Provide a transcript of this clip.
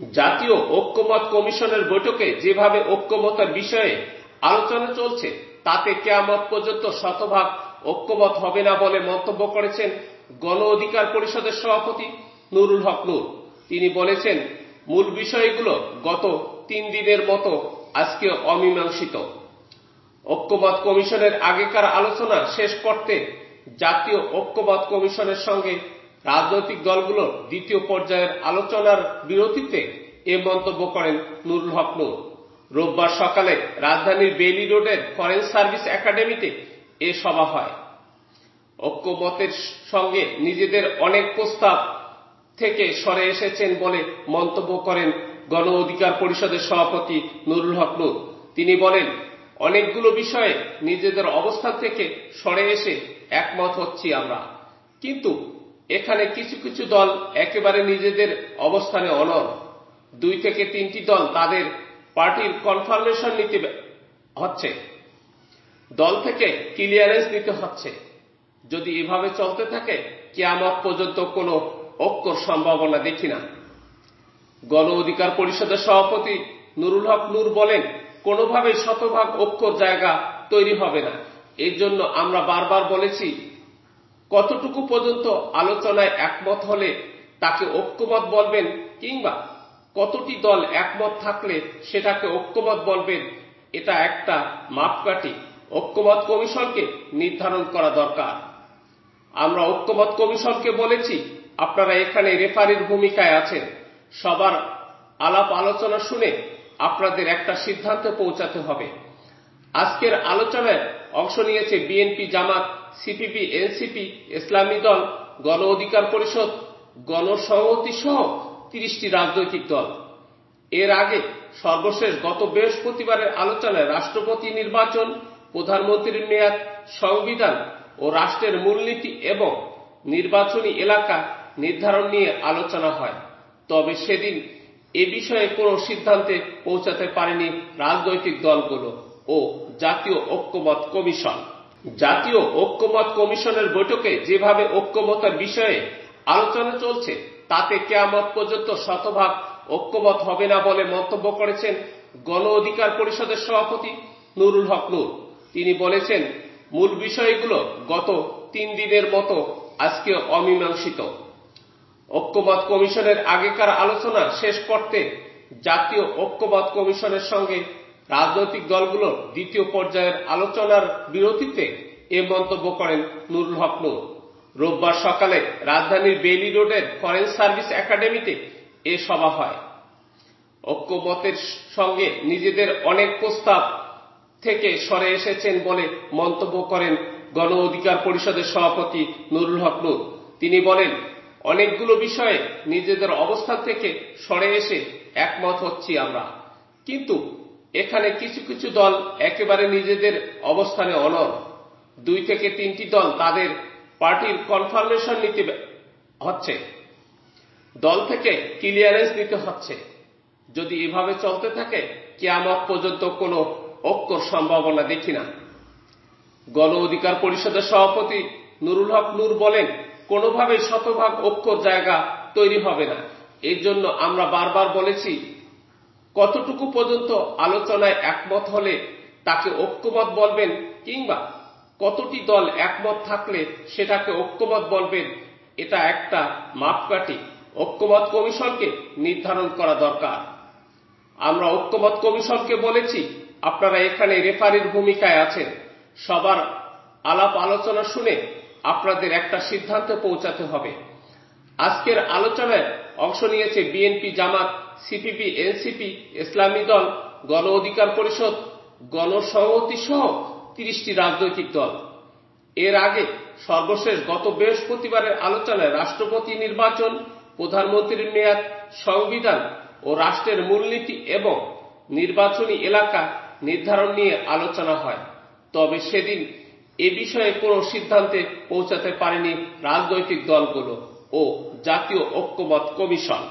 জাতীয় ঐক্যমত্য কমিশনের বৈঠকে যেভাবে ঐক্যমতের বিষয়ে আলোচনা চলছে তাতে কিয়ামত পর্যন্ত শতভাগ ঐক্যমত হবে না বলে মন্তব্য করেছেন গণ অধিকার পরিষদের সভাপতি নুরুল হক নূর। তিনি বলেছেন, মূল বিষয়গুলো গত 3 দিনের মতো আজকে অমীমাংসিত। ঐক্যমত্য কমিশনের আগেকার আলোচনা শেষ করতে জাতীয় ঐক্যমত্য কমিশনের সঙ্গে রাজনৈতিক দলগুলোর দ্বিতীয় পর্যায়ের আলোচনার বিরতিতে এ মন্তব্য করেন নুরুল হক নূর। রোববার সকালে রাজধানীর বেইলি রোডের ফরেন সার্ভিস একাডেমিতে এ সভা হয়। ঐক্যমতের সঙ্গে নিজেদের অনেক প্রস্তাব থেকে সরে এসেছেন বলে মন্তব্য করেন গণ অধিকার পরিষদের সভাপতি নুরুল হক নূর। তিনি বলেন, অনেকগুলো বিষয়ে নিজেদের অবস্থান থেকে সরে এসে একমত হচ্ছি আমরা, কিন্তু এখানে কিছু কিছু দল একেবারে নিজেদের অবস্থানে অনড়। 2 থেকে 3টি দল তাদের পার্টির কনফার্মেশন নিতে হচ্ছে, দল থেকে ক্লিয়ারেন্স নিতে হচ্ছে। যদি এভাবে চলতে থাকে কিয়ামত পর্যন্ত কোনো ঐক্যর সম্ভাবনা দেখি না। গণ অধিকার পরিষদের সভাপতি নুরুল হক নূর বলেন, কোনোভাবে শতভাগ ঐক্যর জায়গা তৈরি হবে না। এর জন্য আমরা বারবার বলেছি, কতটুকু পর্যন্ত আলোচনায় একমত হলে তাকে ঐক্যমত বলবেন, কিংবা কতটি দল একমত থাকলে সেটাকে ঐক্যমত বলবেন, এটা একটা মাপকাঠি ঐক্যমত কমিশনকে নির্ধারণ করা দরকার। আমরা ঐক্যমত কমিশনকে বলেছি, আপনারা এখানে রেফারির ভূমিকায় আছেন। সবার আলাপ আলোচনা শুনে আপনাদের একটা সিদ্ধান্তে পৌঁছাতে হবে। আজকের আলোচনায় অংশ নিয়েছে বিএনপি, জামাত, সিপিবি, এনসিপি, ইসলামী দল, গণ অধিকার পরিষদ, গণসংহতি সহ 30টি রাজনৈতিক দল। এর আগে সর্বশেষ গত বৃহস্পতিবারের আলোচনায় রাষ্ট্রপতি নির্বাচন, প্রধানমন্ত্রীর মেয়াদ, সংবিধান ও রাষ্ট্রের মূলনীতি এবং নির্বাচনী এলাকা নির্ধারণ নিয়ে আলোচনা হয়। তবে সেদিন এ বিষয়ে কোনো সিদ্ধান্তে পৌঁছাতে পারেনি রাজনৈতিক দলগুলো ও জাতীয় ঐক্যমত্য কমিশন। জাতীয় ঐক্যমত্য কমিশনের বৈঠকে যেভাবে ঐক্যমতের বিষয়ে আলোচনা চলছে তাতে কিয়ামত পর্যন্ত শতভাগ ঐক্যমত হবে না বলে মন্তব্য করেছেন গণ অধিকার পরিষদের সভাপতি নুরুল হক নূর। তিনি বলেছেন, মূল বিষয়গুলো গত 3 দিনের মতো আজকে অমীমাংসিত। ঐক্যমত্য কমিশনের আগেকার আলোচনা শেষ করতে জাতীয় ঐক্যমত্য কমিশনের সঙ্গে রাজনৈতিক দলগুলোর দ্বিতীয় পর্যায়ের আলোচনার বিরতিতে এ মন্তব্য করেন নুরুল হক নূর। রোববার সকালে রাজধানীর বেইলি রোডের ফরেন সার্ভিস একাডেমিতে এ সভা হয়। ঐক্যমতের সঙ্গে নিজেদের অনেক প্রস্তাব থেকে সরে এসেছেন বলে মন্তব্য করেন গণ অধিকার পরিষদের সভাপতি নুরুল হক নূর। তিনি বলেন, অনেকগুলো বিষয়ে নিজেদের অবস্থান থেকে সরে এসে একমত হচ্ছি আমরা, কিন্তু এখানে কিছু কিছু দল একেবারে নিজেদের অবস্থানে অনড়। 2 থেকে 3টি দল তাদের পার্টির কনফার্মেশন নিতে হচ্ছে, দল থেকে ক্লিয়ারেন্স নিতে হচ্ছে। যদি এভাবে চলতে থাকে কিয়ামত পর্যন্ত কোনো ঐক্যর সম্ভাবনা দেখি না। গণ অধিকার পরিষদের সভাপতি নুরুল হক নূর বলেন, কোনোভাবে শতভাগ ঐক্যর জায়গা তৈরি হবে না। এর জন্য আমরা বারবার বলেছি, কতটুকু পর্যন্ত আলোচনায় একমত হলে তাকে ঐক্যমত বলবেন, কিংবা কতটি দল একমত থাকলে সেটাকে ঐক্যমত বলবেন, এটা একটা মাপকাঠি ঐক্যমত কমিশনকে নির্ধারণ করা দরকার। আমরা ঐক্যমত কমিশনকে বলেছি, আপনারা এখানে রেফারির ভূমিকায় আছেন। সবার আলাপ আলোচনা শুনে আপনাদের একটা সিদ্ধান্তে পৌঁছাতে হবে। আজকের আলোচনায় অংশ নিয়েছে বিএনপি, জামাত, সিপিবি, এনসিপি, ইসলামী দল, গণ অধিকার পরিষদ, গণসংহতি সহ 30টি রাজনৈতিক দল। এর আগে সর্বশেষ গত বৃহস্পতিবারের আলোচনায় রাষ্ট্রপতি নির্বাচন, প্রধানমন্ত্রীর মেয়াদ, সংবিধান ও রাষ্ট্রের মূলনীতি এবং নির্বাচনী এলাকা নির্ধারণ নিয়ে আলোচনা হয়। তবে সেদিন এ বিষয়ে কোনো সিদ্ধান্তে পৌঁছাতে পারেনি রাজনৈতিক দলগুলো ও জাতীয় ঐক্যমত্য কমিশন।